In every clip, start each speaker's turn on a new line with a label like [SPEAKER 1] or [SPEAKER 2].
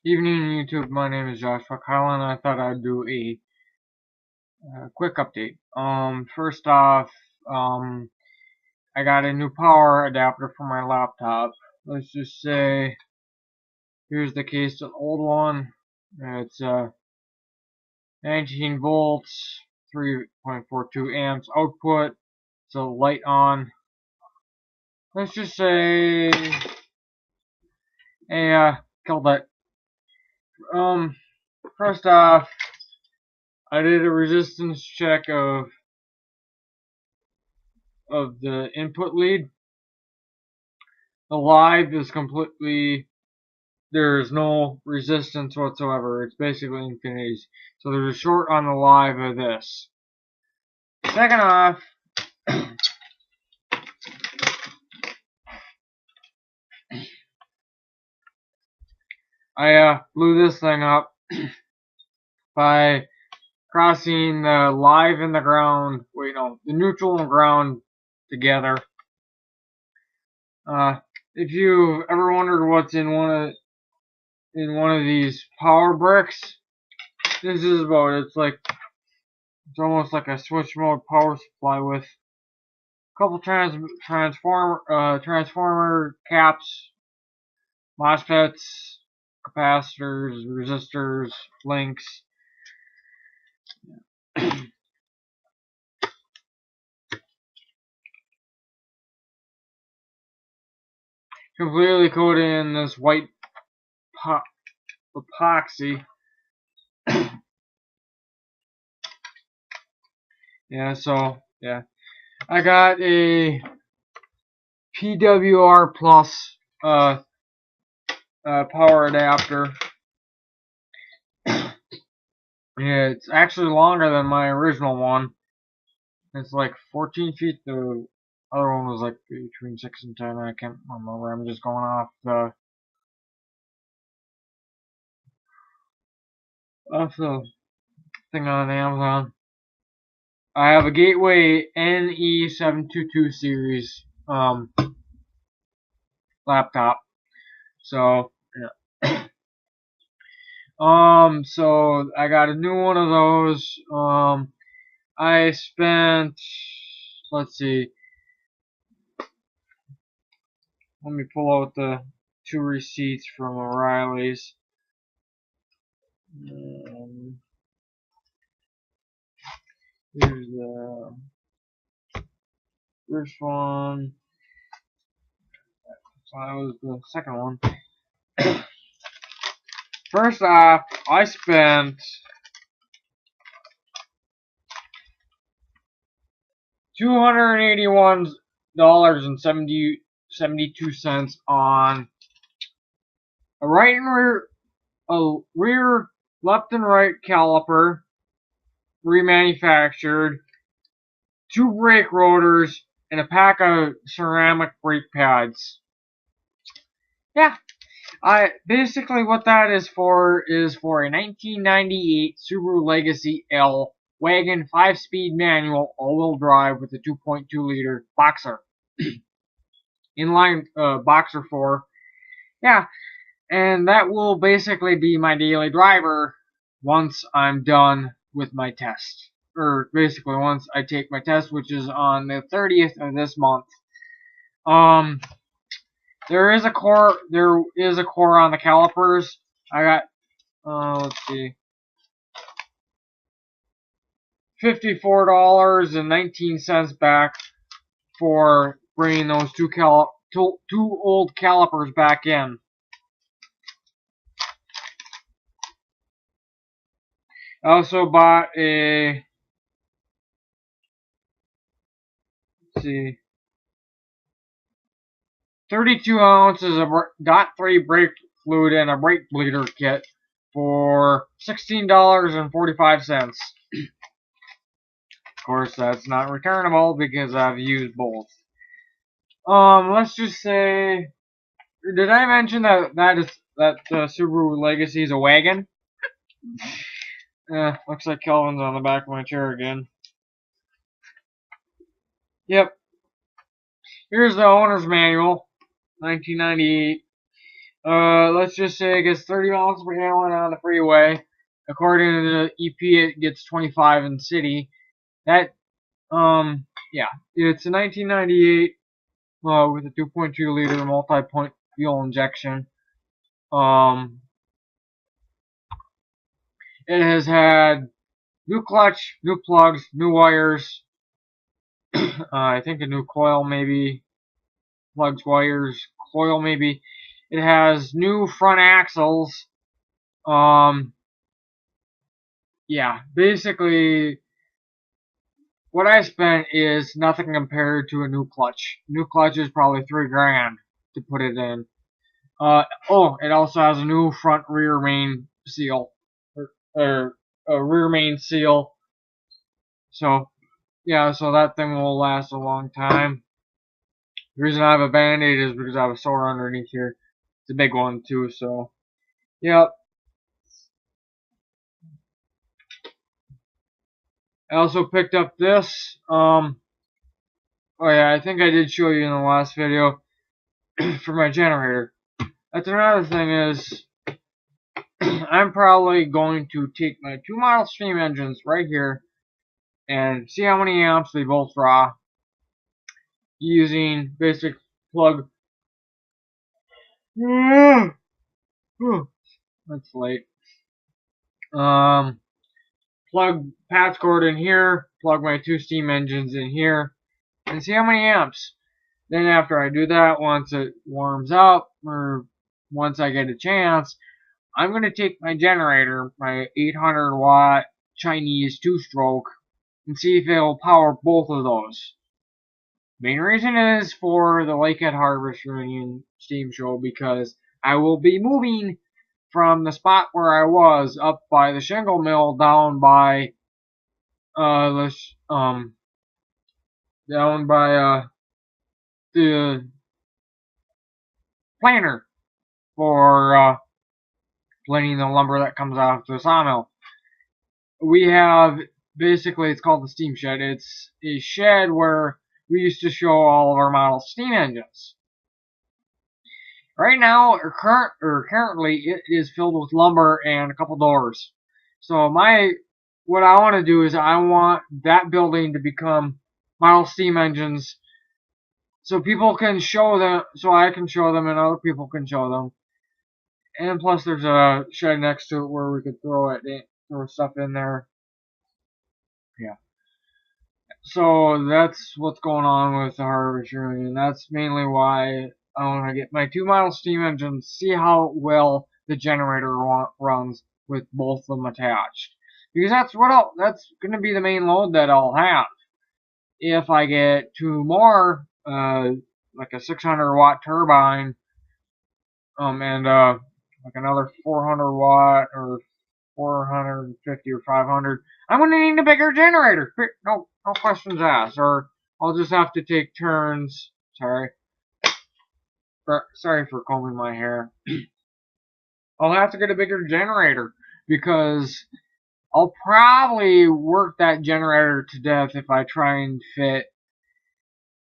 [SPEAKER 1] Evening YouTube, my name is Joshua Kyle and I thought I'd do a quick update. First off, I got a new power adapter for my laptop. Let's just say, here's the case, an old one. It's 19 volts, 3.42 amps output. So light on. Let's just say, killed it. First off, I did a resistance check of the input lead. The live is completely, there's no resistance whatsoever. It's basically infinity. So there's a short on the live of this. Second off, I blew this thing up by crossing the live and the ground, the neutral and ground together. If you've ever wondered what's in one of these power bricks, this is about it. It's almost like a switch mode power supply with a couple transformer caps, MOSFETs, capacitors, resistors, links. Completely coated in this white epoxy. Yeah, I got a PWR Plus power adapter. Yeah, it's actually longer than my original one. It's like 14 feet. The other one was like between 6 and 10. I can't remember. I'm just going off the thing on Amazon. I have a Gateway NE722 series laptop. So yeah. So I got a new one of those. I spent, let's see, let me pull out the 2 receipts from O'Reilly's. Here's the first one. So that was the second one. First off, I spent $281.72 on a rear left and right caliper, remanufactured, 2 brake rotors, and a pack of ceramic brake pads. Yeah, basically what that is for a 1998 Subaru Legacy L wagon 5-speed manual all-wheel drive with a 2.2 liter Boxer. Inline Boxer 4. Yeah, and that will basically be my daily driver once I'm done with my test. Or basically once I take my test, which is on the 30th of this month. There is a core on the calipers. I got let's see, $54.19 back for bringing those two old calipers back in. I also bought a, let's see, 32 ounces of .3 brake fluid and a brake bleeder kit for $16.45. Of course, that's not returnable because I've used both. Let's just say, did I mention that Subaru Legacy is a wagon? Looks like Kelvin's on the back of my chair again. Yep. Here's the owner's manual, 1998. Let's just say it gets 30 miles per gallon on the freeway. According to the EP, it gets 25 in the city. That, yeah, it's a 1998 with a 2.2 liter multi-point fuel injection. It has had new clutch, new plugs, new wires. I think a new coil maybe, plugs, wires, coil maybe. It has new front axles. Yeah, basically what I spent is nothing compared to a new clutch. New clutch is probably $3,000 to put it in. It also has a new front rear main seal, or a rear main seal. So yeah, so that thing will last a long time. The reason I have a band-aid is because I have a sore underneath here. It's a big one too, so yep. I also picked up this. Oh yeah, I think I did show you in the last video for my generator. That's another thing is I'm probably going to take my two model steam engines right here and see how many amps they both draw using basic plug. That's late. Plug patch cord in here, plug my two steam engines in here, and see how many amps. Then after I do that, once it warms up, or once I get a chance, I'm going to take my generator, my 800 watt Chinese 2-stroke, and see if it'll power both of those. Main reason is for the Lakehead Harvest Reunion Steam Show because I will be moving from the spot where I was up by the shingle mill down by the the planer for planing the lumber that comes out of the sawmill. We have basically, it's called the steam shed. It's a shed where we used to show all of our model steam engines. Right now, currently, it is filled with lumber and a couple doors. So what I want to do is I want that building to become model steam engines, so people can show them, so I can show them, and other people can show them. And plus, there's a shed next to it where we could throw stuff in there. Yeah. So that's what's going on with the Harvest Reunion. That's mainly why I want to get my two model steam engines, see how well the generator runs with both of them attached. Because that's going to be the main load that I'll have. If I get two more, like a 600 watt turbine, and like another 400 watt or 450 or 500, I'm going to need a bigger generator. No questions asked. Or I'll just have to take turns. Sorry for combing my hair. I'll have to get a bigger generator because I'll probably work that generator to death if I try and fit,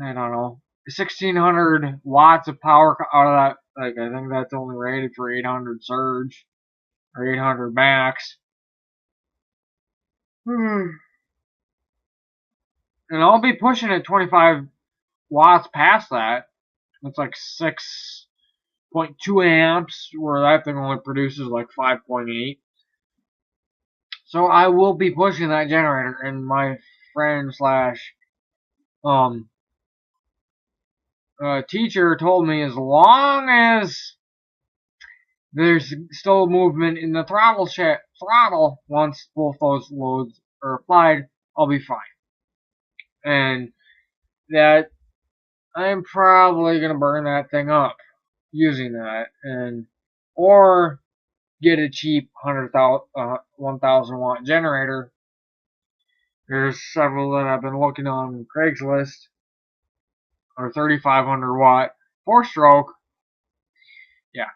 [SPEAKER 1] I don't know, 1600 watts of power out of that. Like, I think that's only rated for 800 surge or 800 max. And I'll be pushing it 25 watts past that. It's like 6.2 amps, where that thing only produces like 5.8. So I will be pushing that generator, and my friend slash teacher told me as long as there's still movement in the throttle once both those loads are applied, I'll be fine. And that I'm probably gonna burn that thing up using that, or get a cheap 1,000 watt generator. There's several that I've been looking on Craigslist, or 3,500 watt 4-stroke. Yeah,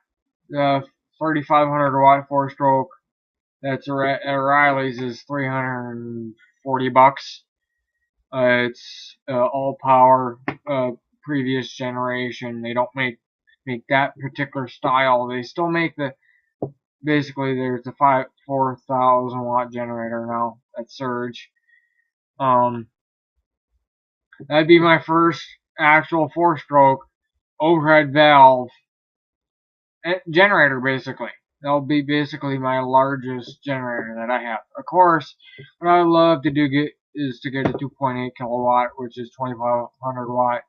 [SPEAKER 1] the 3,500 watt 4-stroke that's at O'Reilly's is $340. It's all power, previous generation. They don't make make that particular style. They still make the, basically there's a 4,000 watt generator now at Surge. That'd be my first actual 4-stroke overhead valve generator, basically. That'll be basically my largest generator that I have. Of course, what I would love to do is to get a 2.8 kilowatt, which is 2,500 watt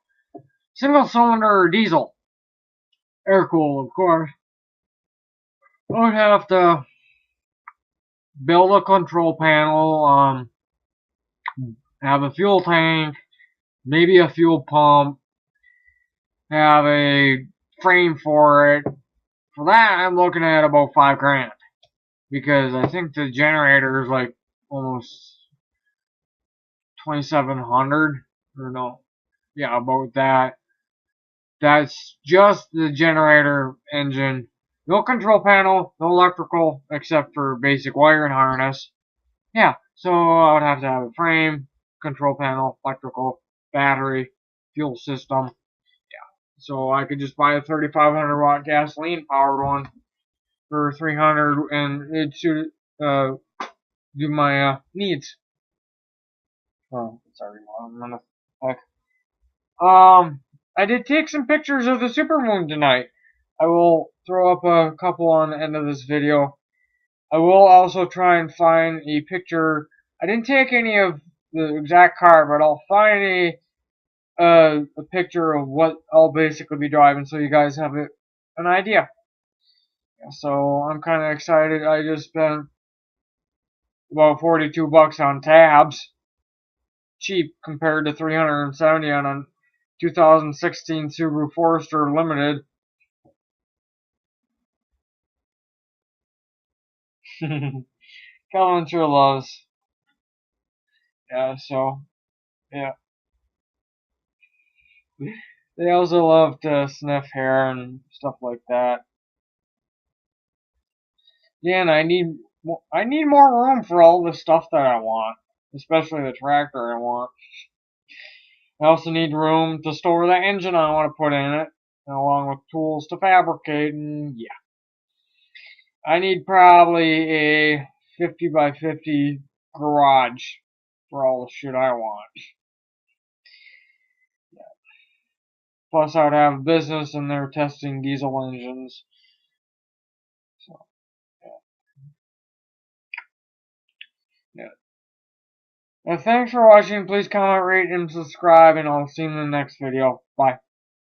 [SPEAKER 1] single cylinder diesel. Air cooled, of course. I would have to build a control panel, have a fuel tank, maybe a fuel pump, have a frame for it. For that, I'm looking at about $5,000, because I think the generator is like almost 2,700, or no, yeah, about that. That's just the generator engine. No control panel, no electrical, except for basic wiring harness. Yeah, so I would have to have a frame, control panel, electrical, battery, fuel system. So I could just buy a 3,500 watt gasoline powered one for 300, and it should do my needs. Oh, sorry, I'm gonna heck. I did take some pictures of the supermoon tonight. I will throw up a couple on the end of this video. I will also try and find a picture. I didn't take any of the exact car, but I'll find a picture of what I'll basically be driving, so you guys have an idea. So I'm kind of excited. I just spent about $42 on tabs, cheap compared to $370 on a 2016 Subaru Forester Limited. Calvin sure loves. Yeah, so yeah. They also love to sniff hair and stuff like that. Yeah, and I need more room for all the stuff that I want, especially the tractor I want. I also need room to store the engine I want to put in it, along with tools to fabricate, and yeah. I need probably a 50 by 50 garage for all the shit I want. Yeah. Plus, I would have a business and they're testing diesel engines. So, yeah. Well, thanks for watching. Please comment, rate, and subscribe, and I'll see you in the next video. Bye.